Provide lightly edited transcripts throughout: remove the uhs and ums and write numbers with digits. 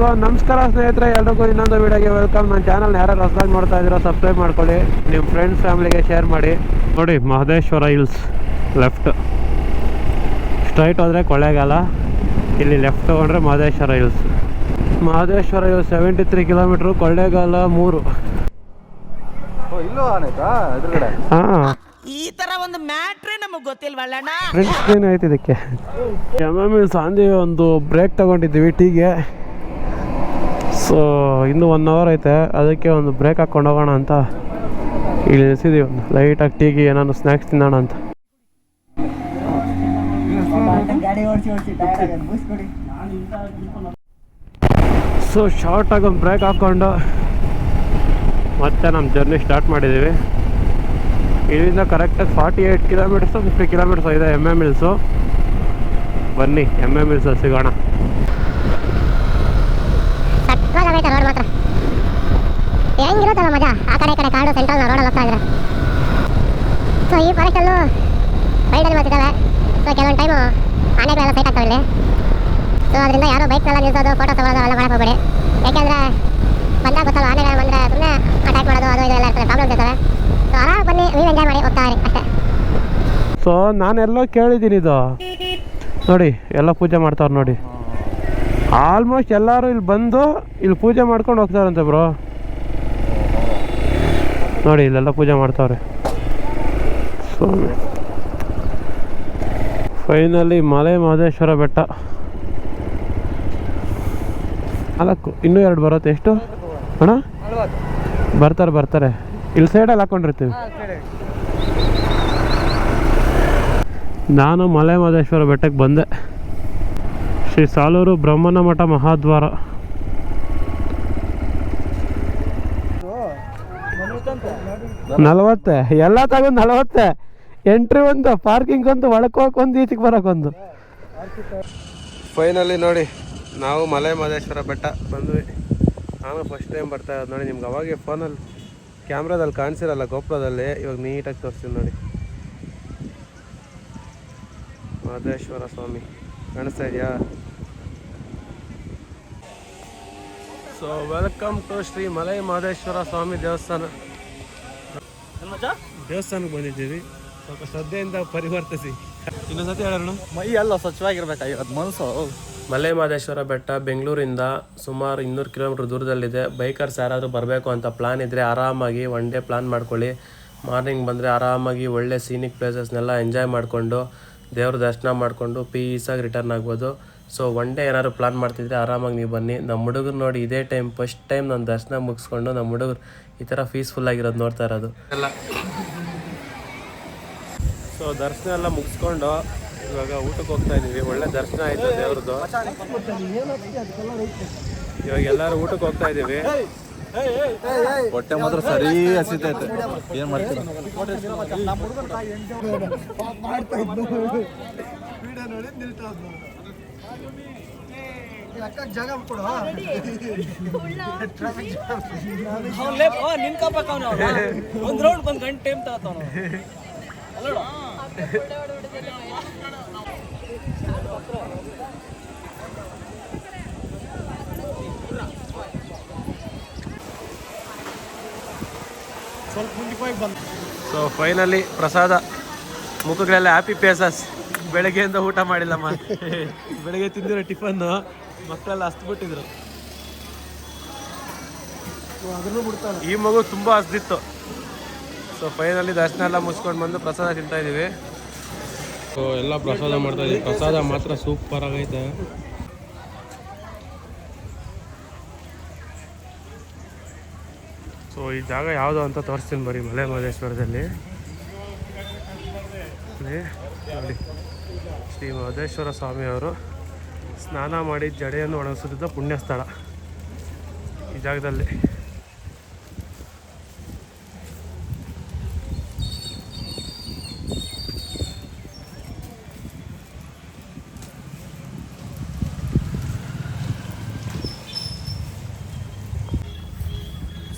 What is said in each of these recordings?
So ನಮಸ್ಕಾರ ಸ್ನೇಹಿತರೆ, ಎಲ್ರಿಗೂ ಇನ್ನೊಂದು ವಿಡಿಯೋಗೆ ವೆಲ್ಕಮ್. ನನ್ನ ಚಾನಲ್ ಯಾರು ಹೊಸದಾಗಿ ನೋಡ್ತಾ ಇದ್ದೀರೋ ಸಬ್ಸ್ಕ್ರೈಬ್ ಮಾಡ್ಕೊಳ್ಳಿ, ನಿಮ್ಮ ಫ್ರೆಂಡ್ಸ್ ಫ್ಯಾಮಿಲಿಗೆ ಶೇರ್ ಮಾಡಿ. ನೋಡಿ ಮಹದೇಶ್ವರ ಹಿಲ್ಸ್ ಲೆಫ್ಟ್, ಸ್ಟ್ರೈಟ್ ಹೋದರೆ ಕೊಳ್ಳೇಗಾಲ, ಇಲ್ಲಿ ಲೆಫ್ಟ್ ತೊಗೊಂಡ್ರೆ Mahadeshwara hills. Mahadeshwara hills 73 kilometre, Kollegal 3. ಹಾಂ, ಈ ತರ ಒಂದು ಮ್ಯಾಟ್ರೇ ನಮಗೆ ಗೊತ್ತಿಲ್ವಲ್ಲಣ್ಣ. ಫ್ರೆಂಡ್ಸ್ ಏನಾಯ್ತು ಇದಕ್ಕೆ ಹಿಲ್ಸ್ ಆಂದಿ ಒಂದು ಬ್ರೇಕ್ ತಗೊಂಡಿದ್ದೀವಿ ಟೀಗೆ. ಸೊ ಇನ್ನೂ 1 ಅವರ್ ಐತೆ, ಅದಕ್ಕೆ ಒಂದು ಬ್ರೇಕ್ ಹಾಕ್ಕೊಂಡು ಹೋಗೋಣ ಅಂತ ಇಲ್ಲಿ ನಿಲ್ಸಿದ್ದೀವಿ. ಒಂದು ಲೈಟಾಗಿ ಟೀಗೆ ಏನಾದ್ರು ಸ್ನ್ಯಾಕ್ಸ್ ತಿನ್ನೋಣ ಅಂತ. ಸೊ ಶಾರ್ಟಾಗಿ ಒಂದು ಬ್ರೇಕ್ ಹಾಕ್ಕೊಂಡು ಮತ್ತೆ ನಮ್ಮ ಜರ್ನಿ ಸ್ಟಾರ್ಟ್ ಮಾಡಿದ್ದೀವಿ. ಇಲ್ಲಿಂದ ಕರೆಕ್ಟಾಗಿ 48 ಕಿಲೋಮೀಟರ್ಸು 50 ಕಿಲೋಮೀಟರ್ಸ್ ಇದೆ ಹಿಲ್ಸು. ಬನ್ನಿ ಹಿಲ್ಸಲ್ಲಿ ಸಿಗೋಣ. ರೋಡ್ ಮಾತ್ರ ಹೆಂಗಿರುತ್ತಲ್ಲ ಮಜಾ, ಆ ಕಡೆ ಈ ಕಡೆ ಕಾಡು ಸೆಂಟ್ರಲ್ ರೋಡಲ್ಲಿ ಹೋಗ್ತಾ ಇದ್ರೆ. ಸೊ ಈ ಫಾರೆಸ್ಟಲ್ಲೂ ರೈಡಲ್ಲಿ ಬರ್ತಿದ್ದಾವೆ. ಸೊ ಕೆಲವೊಂದು ಟೈಮು ಆನೆಗಳೆಲ್ಲ ಸೈಟ್ ಆಗ್ತಾವೆ ಇಲ್ಲಿ. ಸೊ ಅದರಿಂದ ಯಾರೋ ಬೈಕ್ನೆಲ್ಲ ನಿಲ್ಸೋದು, ಫೋಟೋ ತಗೊಳ್ಳೋದು ಅವೆಲ್ಲ ಮಾಡಕ್ಕೆ ಹೋಗ್ಬೇಡಿ. ಯಾಕೆಂದರೆ ಬಂದಾಗ ಗೊತ್ತಲ್ಲ, ಆನೆಗಳು ಬಂದರೆ ಸುಮ್ಮನೆ ಅಟ್ಯಾಕ್ ಮಾಡೋದು ಅದು ಇದೆಲ್ಲ ಇರ್ತದೆ, ಪ್ರಾಬ್ಲಮ್ಸ್ ಇರ್ತವೆ. ಸೊ ಆರಾಮಾಗಿ ಬನ್ನಿ, ನೀವು ಎಂಜಾಯ್ ಮಾಡಿ ಹೋಗ್ತಾ ಇರಿ ಅಷ್ಟೇ. ಸೊ ನಾನೆಲ್ಲೋ ಕೇಳಿದ್ದೀನಿ ಇದು ನೋಡಿ, ಎಲ್ಲ ಪೂಜೆ ಮಾಡ್ತಾವ್ರು ನೋಡಿ. ಆಲ್ಮೋಸ್ಟ್ ಎಲ್ಲರೂ ಇಲ್ಲಿ ಬಂದು ಇಲ್ಲಿ ಪೂಜೆ ಮಾಡ್ಕೊಂಡು ಹೋಗ್ತಾರಂತೆ ಬ್ರೋ. ನೋಡಿ ಇಲ್ಲೆಲ್ಲ ಪೂಜೆ ಮಾಡ್ತಾವ್ರೆ. ಸೊ ಫೈನಲಿ ಮಲೆ ಮಹದೇಶ್ವರ ಬೆಟ್ಟ 4, ಇನ್ನೂ 2 ಬರುತ್ತೆ. ಎಷ್ಟು ಅಣ್ಣ? ಬರ್ತಾರೆ ಇಲ್ಲಿ ಸೈಡಲ್ಲಿ ಹಾಕ್ಕೊಂಡಿರ್ತೀವಿ. ನಾನು ಮಲೆ ಮಹದೇಶ್ವರ ಬೆಟ್ಟಕ್ಕೆ ಬಂದೆ. ಶ್ರೀ ಸಾಲೂರು ಬ್ರಹ್ಮನ ಮಠ ಮಹಾದ್ವಾರ. ನಲವತ್ತೆ ಎಲ್ಲ ತಗೊಂಡು 40. ಎಂಟ್ರಿ ಒಂದು, ಪಾರ್ಕಿಂಗ್ ಒಂದು, ಒಳಕೋಕೊಂದು, ಈಚೆಗೆ ಬರೋಕ್ಕೊಂದು. ಫೈನಲಿ ನೋಡಿ ನಾವು ಮಲೆ ಮಹದೇಶ್ವರ ಬೆಟ್ಟ ಬಂದ್ವಿ. ನಾನು ಫಸ್ಟ್ ಟೈಮ್ ಬರ್ತಾ ಇರೋದು ನೋಡಿ. ನಿಮ್ಗೆ ಅವಾಗೆ ಫೋನಲ್ಲಿ ಕ್ಯಾಮ್ರಾದಲ್ಲಿ ಕಾಣಿಸಿರಲ್ಲ, ಗೋಪುರದಲ್ಲಿ. ಇವಾಗ ನೀಟಾಗಿ ತೋರಿಸ್ತೀನಿ ನೋಡಿ. ಮಹದೇಶ್ವರ ಸ್ವಾಮಿ ಕಾಣಿಸ್ತಾ ಇದೆಯಾ? So welcome to Shri Male Mahadeshwara ಸ್ವಾಮಿ ದೇವಸ್ಥಾನ. ದೇವಸ್ಥಾನಕ್ಕೆ ಬಂದಿದ್ದೀವಿ, ಸ್ವಲ್ಪ ಶ್ರದ್ಧೆಯಿಂದ ಪರಿವರ್ತಿಸಿ. ಇನ್ನೊಂದ್ಸತಿ ಹೇಳೋಣ, ಮೈ ಎಲ್ಲ ಸ್ವಚ್ಛವಾಗಿರ್ಬೇಕಾಗಿರೋದು ಮನಸ್ಸು. ಮಲೆ ಮಹದೇಶ್ವರ ಬೆಟ್ಟ ಬೆಂಗಳೂರಿಂದ ಸುಮಾರು 200 ಕಿಲೋಮೀಟರ್ ದೂರದಲ್ಲಿದೆ. ಬೈಕರ್ಸ್ ಯಾರಾದರೂ ಬರಬೇಕು ಅಂತ ಪ್ಲಾನ್ ಇದ್ದರೆ ಆರಾಮಾಗಿ 1 ಡೇ ಪ್ಲಾನ್ ಮಾಡ್ಕೊಳ್ಳಿ. ಮಾರ್ನಿಂಗ್ ಬಂದರೆ ಆರಾಮಾಗಿ ಒಳ್ಳೆ ಸೀನಿಕ್ ಪ್ಲೇಸಸ್ನೆಲ್ಲ ಎಂಜಾಯ್ ಮಾಡಿಕೊಂಡು ದೇವ್ರ ದರ್ಶನ ಮಾಡಿಕೊಂಡು ಪೀಸಾಗಿ ರಿಟರ್ನ್ ಆಗ್ಬೋದು. ಸೊ 1 ಡೇ ಏನಾದ್ರು ಪ್ಲಾನ್ ಮಾಡ್ತಿದ್ರೆ ಆರಾಮಾಗಿ ನೀವು ಬನ್ನಿ. ನಮ್ಮ ಹುಡುಗರು ನೋಡಿ ಇದೇ ಫಸ್ಟ್ ಟೈಮ್ ನಾನು ದರ್ಶನ ಮುಗಿಸ್ಕೊಂಡು ನಮ್ಮ ಹುಡುಗರು ಈ ಥರ ಪೀಸ್ಫುಲ್ಲಾಗಿರೋದು ನೋಡ್ತಾ ಇರೋದು ಎಲ್ಲ. ಸೊ ದರ್ಶನ ಎಲ್ಲ ಮುಗಿಸ್ಕೊಂಡು ಇವಾಗ ಊಟಕ್ಕೆ ಹೋಗ್ತಾ ಇದ್ದೀವಿ. ಒಳ್ಳೆ ದರ್ಶನ ಆಯಿತು ದೇವ್ರದ್ದು. ಇವಾಗ ಎಲ್ಲರೂ ಊಟಕ್ಕೆ ಹೋಗ್ತಾ ಇದ್ದೀವಿ. ಹೊಟ್ಟೆ ಮಾತ್ರ ಸರಿ ಹಸಿತೈತೆ, ಏನು ಮಾಡ್ತೀರಾ? ಒಂದು ರೌಂಡ್ 1 ಗಂಟೆ ಟೈಮ್ ತಗೋತಾವ. ಸೊ ಫೈನಲಿ ಪ್ರಸಾದ ಮುಖಗಳೆಲ್ಲ ಹ್ಯಾಪಿ ಫೇಸಸ್. ಬೆಳಗ್ಗೆಯಿಂದ ಊಟ ಮಾಡಿಲ್ಲಮ್ಮ. ಬೆಳಗ್ಗೆ ತಿಂದಿರೋ ಟಿಫನ್ನು ಮಕ್ಕಳೆಲ್ಲ ಹಸ್ಬಿಟ್ಟಿದ್ರು. ಈ ಮಗು ತುಂಬ ಹಸ್ದಿತ್ತು. ಸೊ ಫೈನಲಿ ದರ್ಶನ ಎಲ್ಲ ಮುಗಿಸ್ಕೊಂಡು ಬಂದು ಪ್ರಸಾದ ತಿಂತಾ ಇದ್ದೀವಿ. ಸೊ ಎಲ್ಲ ಪ್ರಸಾದ ಮಾಡ್ತಾ ಇದ್ದೀವಿ. ಪ್ರಸಾದ ಮಾತ್ರ ಸೂಪರ್ ಆಗೈತೆ. ಸೊ ಈ ಜಾಗ ಯಾವುದು ಅಂತ ತೋರಿಸ್ತೀನಿ ಬರೀ. ಮಲೆ ಮಹದೇಶ್ವರದಲ್ಲಿ ನೋಡಿ, ಶ್ರೀ ಮಹದೇಶ್ವರ ಸ್ವಾಮಿಯವರು ಸ್ನಾನ ಮಾಡಿ ಜಡೆಯನ್ನು ಒಣಗಿಸುತ್ತಿದ್ದ ಪುಣ್ಯ ಸ್ಥಳ ಈ ಜಾಗದಲ್ಲಿ.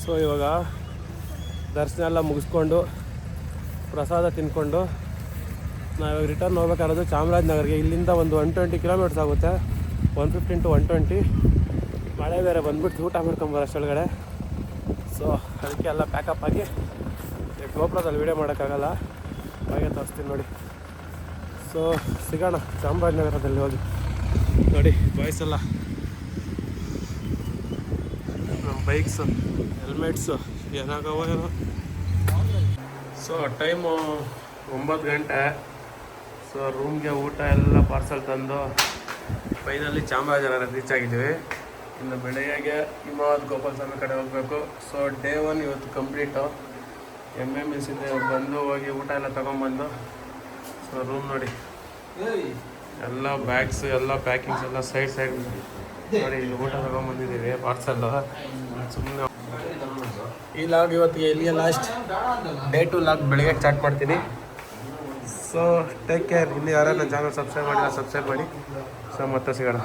ಸೊ ಇವಾಗ ದರ್ಶನ ಎಲ್ಲ ಮುಗಿಸ್ಕೊಂಡು ಪ್ರಸಾದ ತಿನ್ಕೊಂಡು ನಾವಿವಾಗ ರಿಟರ್ನ್ ಹೋಗ್ಬೇಕಾಗಿರೋದು ಚಾಮರಾಜನಗರ್ಗೆ. ಇಲ್ಲಿಂದ ಒಂದು 120 ಕಿಲೋಮೀಟರ್ಸ್ ಆಗುತ್ತೆ, 115 to 120. ಮಳೆ ಬೇರೆ ಬಂದ್ಬಿಟ್ಟು ಊಟ ಮಾಡ್ಕೊಂಬರೋ ಅಷ್ಟೊಳಗಡೆ. ಸೊ ಅದಕ್ಕೆ ಎಲ್ಲ ಪ್ಯಾಕಪ್ ಆಗಿ ಗೋಪುರದಲ್ಲಿ ವೀಡಿಯೋ ಮಾಡೋಕ್ಕಾಗಲ್ಲ, ಹಾಗೆ ತೋರಿಸ್ತೀನಿ ನೋಡಿ. ಸೊ ಸಿಗೋಣ ಚಾಮರಾಜನಗರದಲ್ಲಿ ಹೋಗಿ. ನೋಡಿ ಬಾಯ್ಸ್ ಎಲ್ಲ ನಮ್ಮ ಬೈಕ್ಸು ಹೆಲ್ಮೆಟ್ಸು ಏನಾಗವೋ ಏನೋ. ಸೊ ಟೈಮು 9 ಗಂಟೆ. ಸೊ ರೂಮ್ಗೆ ಊಟ ಎಲ್ಲ ಪಾರ್ಸಲ್ ತಂದು ಫೈನಲಿ ಚಾಮರಾಜನಗರ ರೀಚ್ ಆಗಿದ್ದೀವಿ. ಇನ್ನು ಬೆಳಗ್ಗೆ ಹಿಮಾವತ್ ಗೋಪಾಲ ಸ್ವಾಮಿ ಕಡೆ ಹೋಗಬೇಕು. ಸೊ ಡೇ 1 ಇವತ್ತು ಕಂಪ್ಲೀಟು. MMS ಇದೆ, ಬಂದು ಹೋಗಿ ಊಟ ಎಲ್ಲ ತೊಗೊಂಬಂದು. ಸೊ ರೂಮ್ ನೋಡಿ, ಎಲ್ಲ ಬ್ಯಾಗ್ಸ್ ಎಲ್ಲ ಪ್ಯಾಕಿಂಗ್ಸ್ ಎಲ್ಲ ಸೈಡ್ ನೋಡಿ. ಇಲ್ಲಿ ಊಟ ತೊಗೊಂಬಂದಿದ್ದೀವಿ ಪಾರ್ಸಲ್ಲು. ಸುಮ್ಮನೆ ಈ ಲಾಗ್ ಇವತ್ತಿಗೆ ಇಲ್ಲಿಗೆ ಲಾಸ್ಟ್. ಡೇ 2 ಲಾಗ್ ಬೆಳಿಗ್ಗೆ ಸ್ಟಾರ್ಟ್ ಮಾಡ್ತೀನಿ. So take care. ಇಲ್ಲಿ ಯಾರು ನನ್ನ ಚಾನಲ್ ಸಬ್ಸ್ಕ್ರೈಬ್ ಮಾಡಿಲ್ಲ ಸಬ್ಸ್ಕ್ರೈಬ್ ಮಾಡಿ. ಸೊ ಮತ್ತೆ ಸಿಗೋಣ.